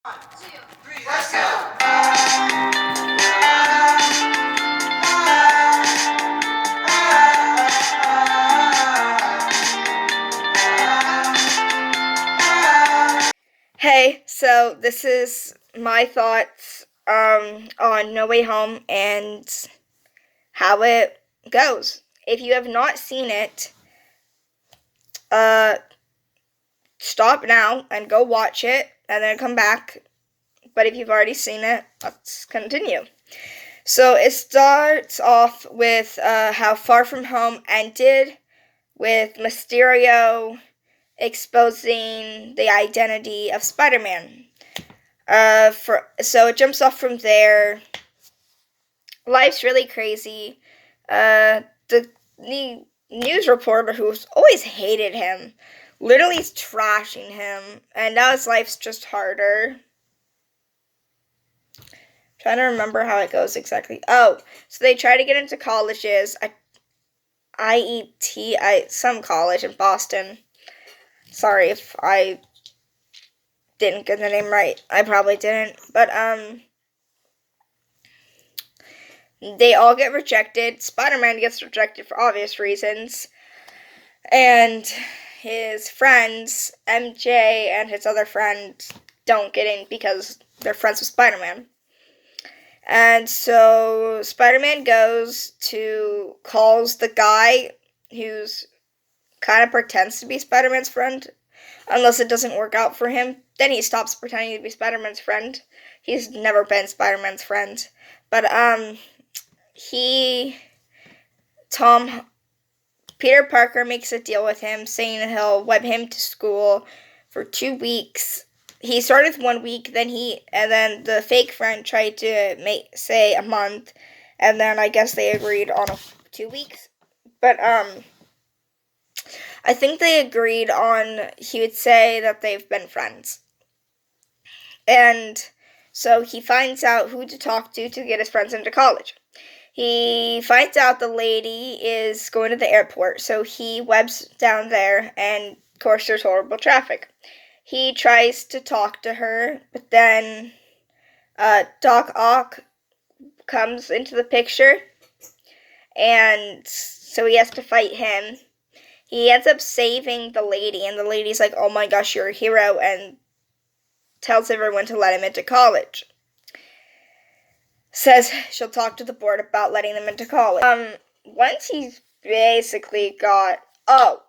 1, 2, 3, let's go! Hey, so this is my thoughts on No Way Home and how it goes. If you have not seen it, uh, stop now and go watch it and then come back. But if you've already seen it, let's continue. So it starts off with how Far From Home ended, with Mysterio exposing the identity of Spider-Man. So it jumps off from there. Life's really crazy. The news reporter who's always hated him, literally is trashing him, and now his life's just harder. Trying to remember how it goes exactly. Oh, so they try to get into colleges. Some college in Boston. Sorry if I didn't get the name right. I probably didn't. But, they all get rejected. Spider-Man gets rejected for obvious reasons. And his friends, MJ and his other friend, don't get in because they're friends with Spider-Man. And so Spider-Man calls the guy who's kind of pretends to be Spider-Man's friend, unless it doesn't work out for him. Then he stops pretending to be Spider-Man's friend. He's never been Spider-Man's friend. But, Peter Parker makes a deal with him, saying he'll web him to school for 2 weeks. He started with 1 week, then the fake friend tried to say a month, and then I guess they agreed on 2 weeks. But, I think they agreed on, he would say that they've been friends. And so he finds out who to talk to get his friends into college. He finds out the lady is going to the airport, so he webs down there, and of course there's horrible traffic. He tries to talk to her, but then Doc Ock comes into the picture, and so he has to fight him. He ends up saving the lady, and the lady's like, "Oh my gosh, you're a hero," and tells everyone to let him into college. Says she'll talk to the board about letting them into college. Once he's basically got... Oh,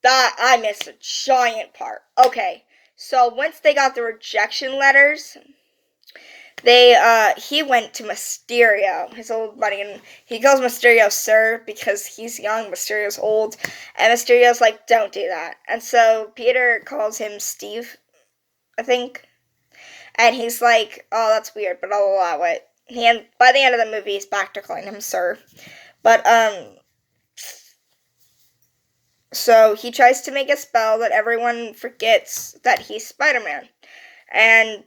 that I missed a giant part. Okay, so once they got the rejection letters, he went to Mysterio, his old buddy, and he calls Mysterio Sir because he's young, Mysterio's old, and Mysterio's like, "Don't do that." And so Peter calls him Steve, I think. And he's like, "Oh, that's weird, but I'll allow it." And by the end of the movie, he's back to calling him Sir. But, so he tries to make a spell that everyone forgets that he's Spider-Man. And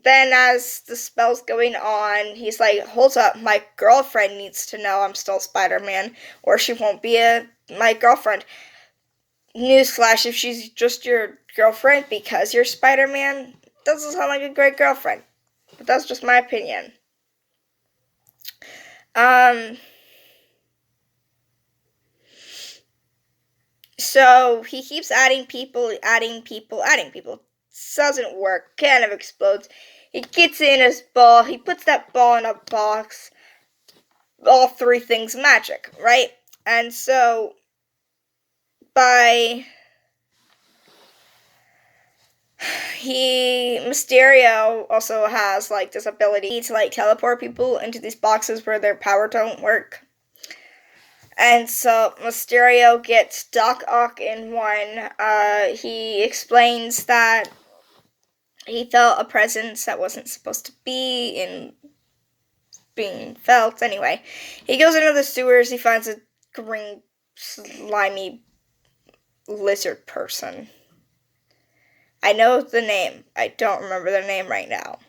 then as the spell's going on, he's like, "Hold up, my girlfriend needs to know I'm still Spider-Man, or she won't be my girlfriend." Newsflash, if she's just your girlfriend because you're Spider-Man, doesn't sound like a great girlfriend. But that's just my opinion. So he keeps adding people. Doesn't work. Kind of explodes. He gets in his ball. He puts that ball in a box. All 3 things magic, right? And so Mysterio also has like this ability to like teleport people into these boxes where their power don't work. And so Mysterio gets Doc Ock in one. He explains that he felt a presence that wasn't supposed to be being felt. Anyway, he goes into the sewers. He finds a green, slimy lizard person. I know the name. I don't remember the name right now.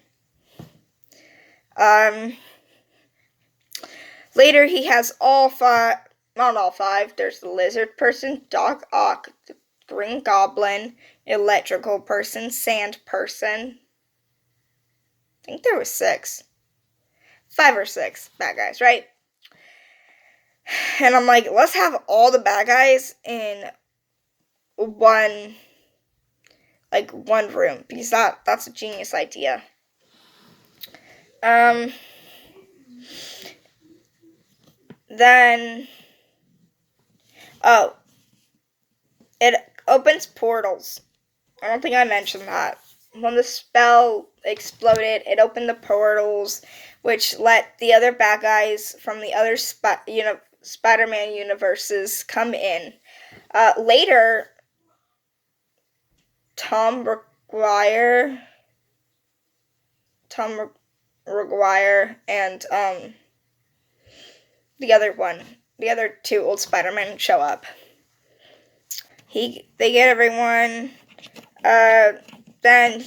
Later, he has not all 5. There's the lizard person, Doc Ock, the Green Goblin, electrical person, sand person. I think there was 6. 5 or 6 bad guys, right? And I'm like, let's have all the bad guys in one room, because that's a genius idea. Then it opens portals. I don't think I mentioned that. When the spell exploded, it opened the portals, which let the other bad guys from the other Spider-Man universes come in. Later, Tom Maguire, and the other 2 old Spider-Men show up. They get everyone. Then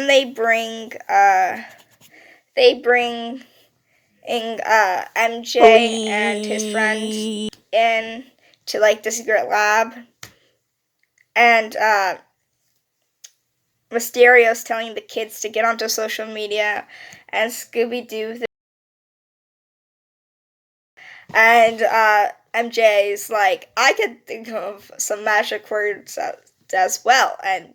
they bring MJ and his friends in to the secret lab, and Mysterio's telling the kids to get onto social media, and Scooby-Doo and MJ's like, I could think of some magic words as well, and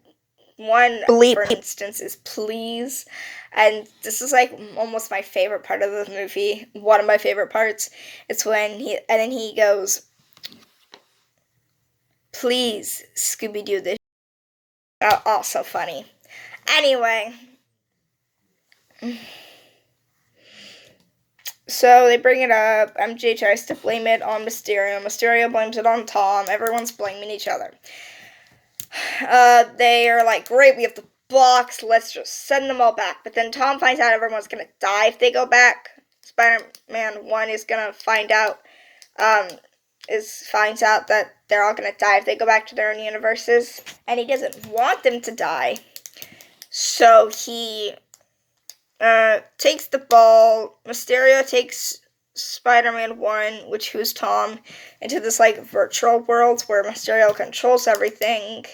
one, for instance, is please. And this is almost my favorite part of the movie. One of my favorite parts. It's when he goes, please, Scooby-Doo this. Oh, so funny. Anyway. So they bring it up. MJ tries to blame it on Mysterio. Mysterio blames it on Tom. Everyone's blaming each other. They are like, great, we have the box, let's just send them all back. But then Tom finds out everyone's gonna die if they go back. Spider-Man 1 is gonna finds out that they're all gonna die if they go back to their own universes. And he doesn't want them to die. So he takes the ball. Mysterio takes Spider-Man 1, who's Tom, into this virtual world where Mysterio controls everything.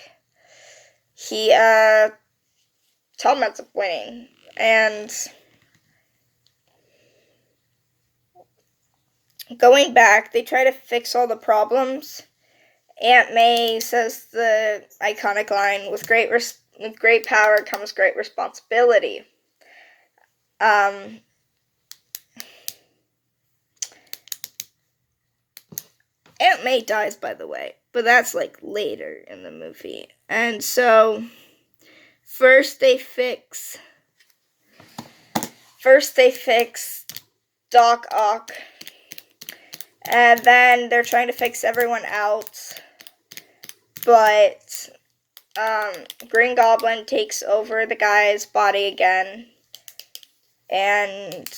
Tom ends up winning, and going back, they try to fix all the problems. Aunt May says the iconic line, with great power comes great responsibility. Aunt May dies, by the way, but that's later in the movie. And so first they fix Doc Ock, and then they're trying to fix everyone else, but Green Goblin takes over the guy's body again, and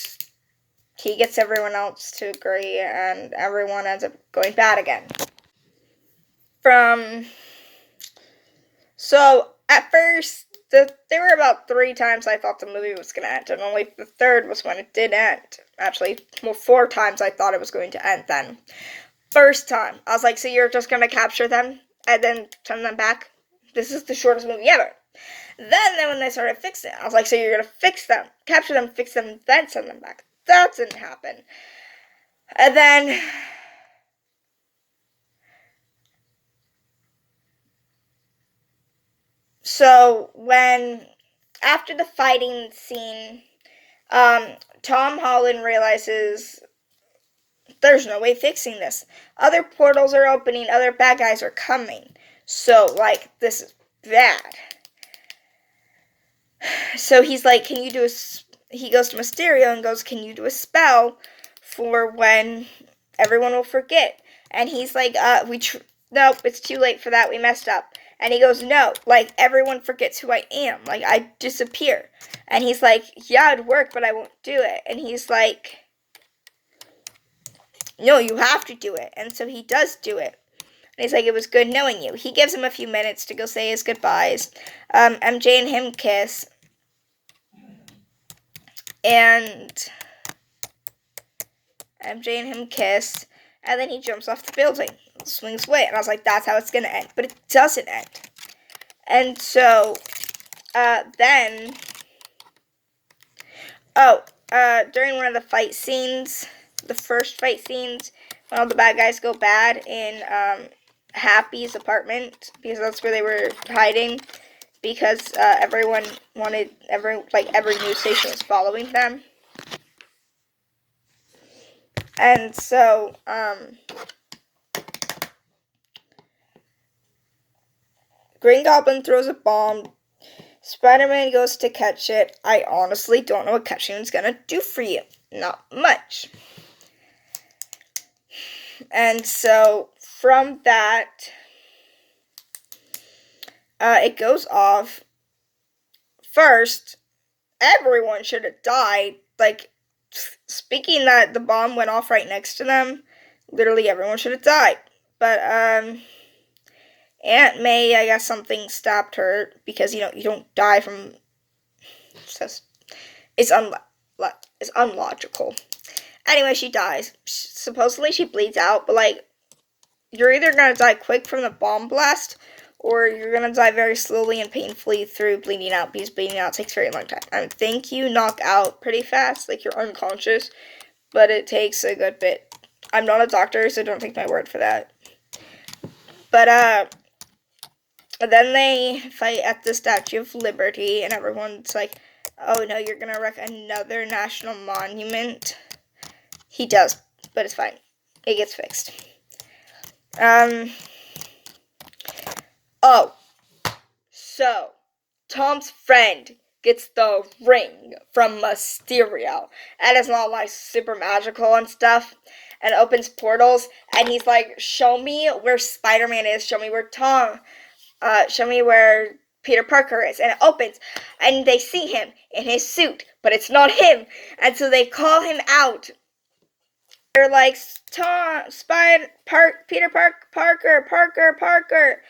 he gets everyone else to agree, and everyone ends up going bad again. So, at first, there were about 3 times I thought the movie was going to end, and only the 3rd was when it did end. Actually, 4 times I thought it was going to end then. First time, I was like, so you're just going to capture them and then send them back? This is the shortest movie ever. Then when they started fixing it, I was like, so you're going to fix them, capture them, fix them, then send them back. That didn't happen. And then so after the fighting scene, Tom Holland realizes there's no way fixing this. Other portals are opening, other bad guys are coming. So this is bad. So he's like, can you do he goes to Mysterio and goes, can you do a spell for when everyone will forget? And he's like, nope, it's too late for that, we messed up. And he goes, no, everyone forgets who I am, I disappear. And he's like, yeah, it'd work, but I won't do it. And he's like, no, you have to do it. And so he does do it. And he's like, it was good knowing you. He gives him a few minutes to go say his goodbyes. MJ and him kiss. And MJ and him kiss. And then he jumps off the building. swings away. And I was like, that's how it's going to end. But it doesn't end. And so, then, during one of the fight scenes, the first fight scenes, when all the bad guys go bad in, Happy's apartment, because that's where they were hiding, because, everyone wanted, every news station was following them. And so, Green Goblin throws a bomb. Spider-Man goes to catch it. I honestly don't know what catching is gonna do for you. Not much. And so, from that, it goes off. First, everyone should have died. Like, speaking that the bomb went off right next to them, literally everyone should have died. But, Aunt May, I guess something stopped her, because, you don't die from, it's unlogical. Anyway, she dies. Supposedly she bleeds out, but, like, you're either gonna die quick from the bomb blast, or you're gonna die very slowly and painfully through bleeding out, because bleeding out takes a very long time. I think you knock out pretty fast, like, you're unconscious, but it takes a good bit. I'm not a doctor, so don't take my word for that. But, then they fight at the Statue of Liberty, and everyone's like, oh no, you're gonna wreck another national monument. He does, but it's fine. It gets fixed. Oh, so Tom's friend gets the ring from Mysterio, and it's not like super magical and stuff, and opens portals, and he's like, show me where Spider-Man is, show me where show me where Peter Parker is, and it opens, and they see him in his suit, but it's not him, and so they call him out. They're like, Peter Parker,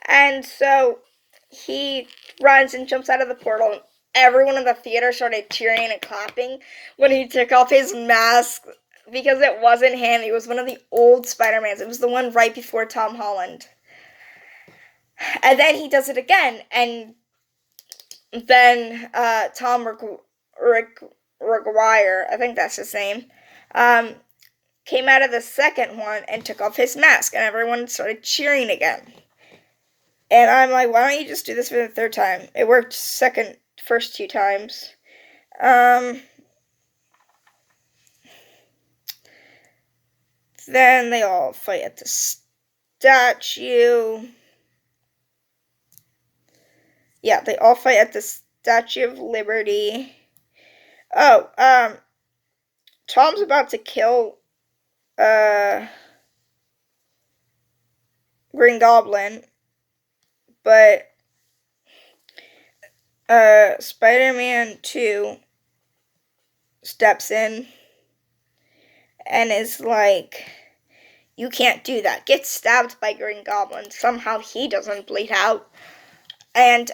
and so he runs and jumps out of the portal, and everyone in the theater started cheering and clapping when he took off his mask, because it wasn't him, it was one of the old Spider-Mans, it was the one right before Tom Holland. And then he does it again, and then Tom Maguire, I think that's his name, came out of the second one and took off his mask, and everyone started cheering again. And I'm like, why don't you just do this for the third time? It worked first two times. Then they all fight at the statue. Yeah, they all fight at the Statue of Liberty. Oh, Tom's about to kill Green Goblin, but Spider-Man 2 steps in and is like, you can't do that. Gets stabbed by Green Goblin. Somehow he doesn't bleed out. And,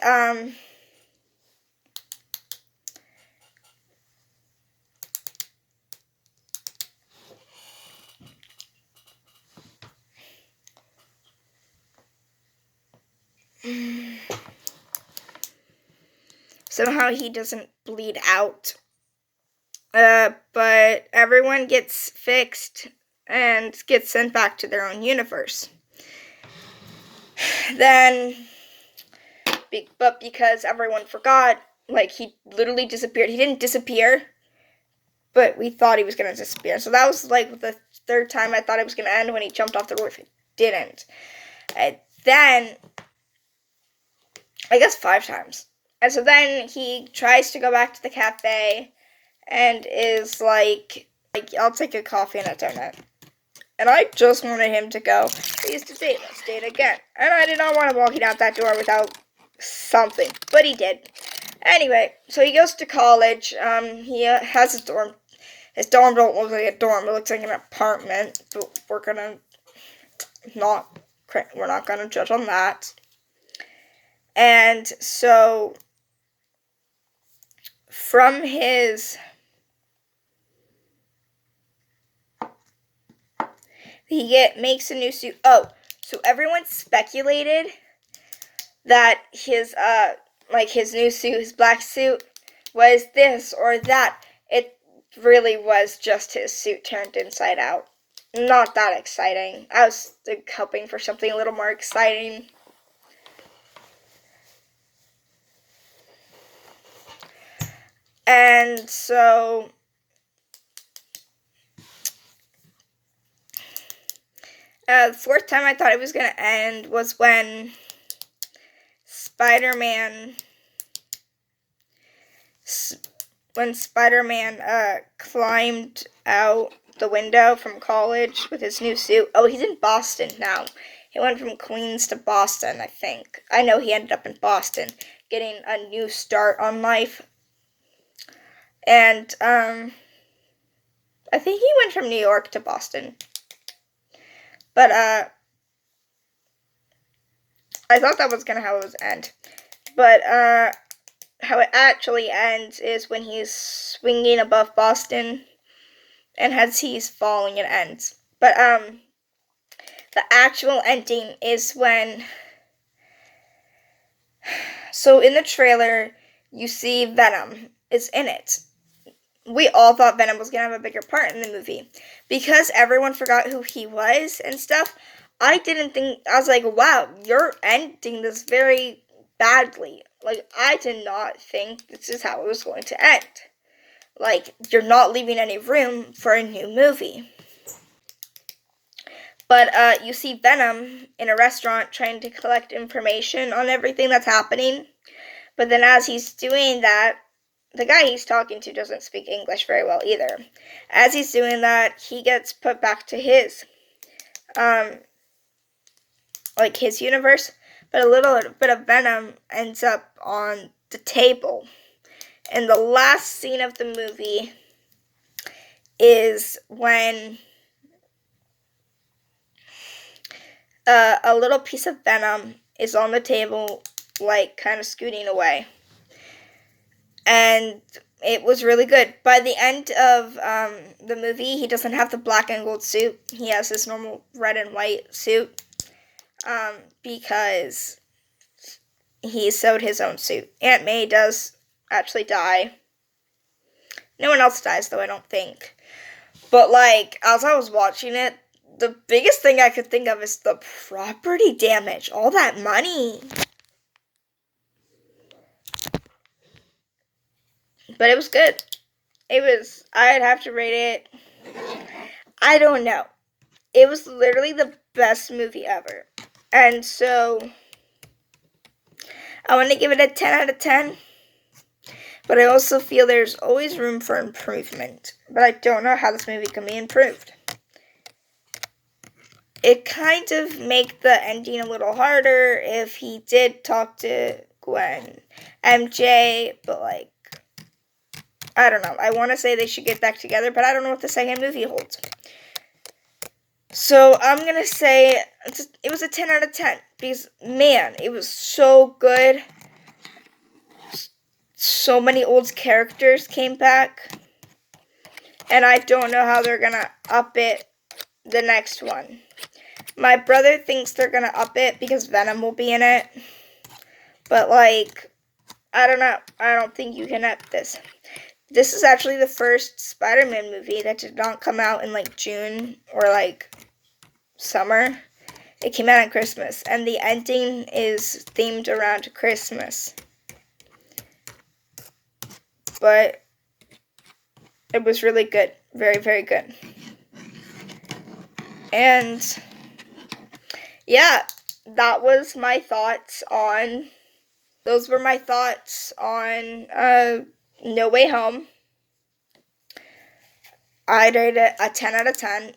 somehow he doesn't bleed out. But everyone gets fixed and gets sent back to their own universe. Then, but because everyone forgot, like, he literally disappeared. He didn't disappear, but we thought he was going to disappear. So that was, like, the third time I thought it was going to end, when he jumped off the roof. It didn't. And then, I guess 5 times. And so then he tries to go back to the cafe and is like, I'll take a coffee and a donut. And I just wanted him to go, we used to date, let's date again. And I did not want him walking out that door without something, but he did. Anyway, so he goes to college. He has his dorm. His dorm don't look like a dorm, it looks like an apartment, but we're not gonna judge on that. And so, from makes a new suit. Oh, so everyone speculated that his new suit, his black suit, was this or that. It really was just his suit turned inside out. Not that exciting. I was hoping for something a little more exciting. And so the fourth time I thought it was going to end was when Spider-Man climbed out the window from college with his new suit. Oh, he's in Boston now. He went from Queens to Boston, I think. I know he ended up in Boston, getting a new start on life. And I think he went from New York to Boston. But I thought that was how it was end. But how it actually ends is when he's swinging above Boston, and as he's falling, it ends. But the actual ending is when. So in the trailer, you see Venom is in it. We all thought Venom was gonna have a bigger part in the movie because everyone forgot who he was and stuff. I was like, wow, you're ending this very badly. Like, I did not think this is how it was going to end. Like, you're not leaving any room for a new movie. But you see Venom in a restaurant trying to collect information on everything that's happening. But then as he's doing that, the guy he's talking to doesn't speak English very well either. As he's doing that, he gets put back to his his universe, but a little bit of Venom ends up on the table. And the last scene of the movie is when a little piece of Venom is on the table, like, kind of scooting away. And it was really good. By the end of the movie, he doesn't have the black and gold suit. He has his normal red and white suit because he sewed his own suit. Aunt May does actually die. No one else dies, though, I don't think. But, like, as I was watching it, the biggest thing I could think of is the property damage. All that money. But it was good. I'd have to rate it, I don't know. It was literally the best movie ever. And so, I want to give it a 10 out of 10. But I also feel there's always room for improvement. But I don't know how this movie can be improved. It kind of make the ending a little harder if he did talk to Gwen MJ, but, like, I don't know. I want to say they should get back together, but I don't know what the second movie holds. So I'm going to say it was a 10 out of 10 because, man, it was so good. So many old characters came back, and I don't know how they're going to up it the next one. My brother thinks they're going to up it because Venom will be in it. But, like, I don't know. I don't think you can up this. This is actually the first Spider-Man movie that did not come out in, like, June or, like, summer. It came out on Christmas. And the ending is themed around Christmas. But it was really good. Very, very good. And yeah, those were my thoughts on No Way Home. I'd rate it a 10 out of 10.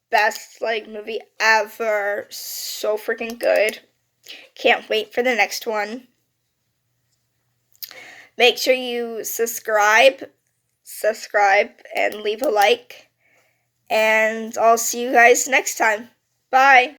Best, like, movie ever. So freaking good. Can't wait for the next one. Make sure you subscribe, and leave a like. And I'll see you guys next time. Bye.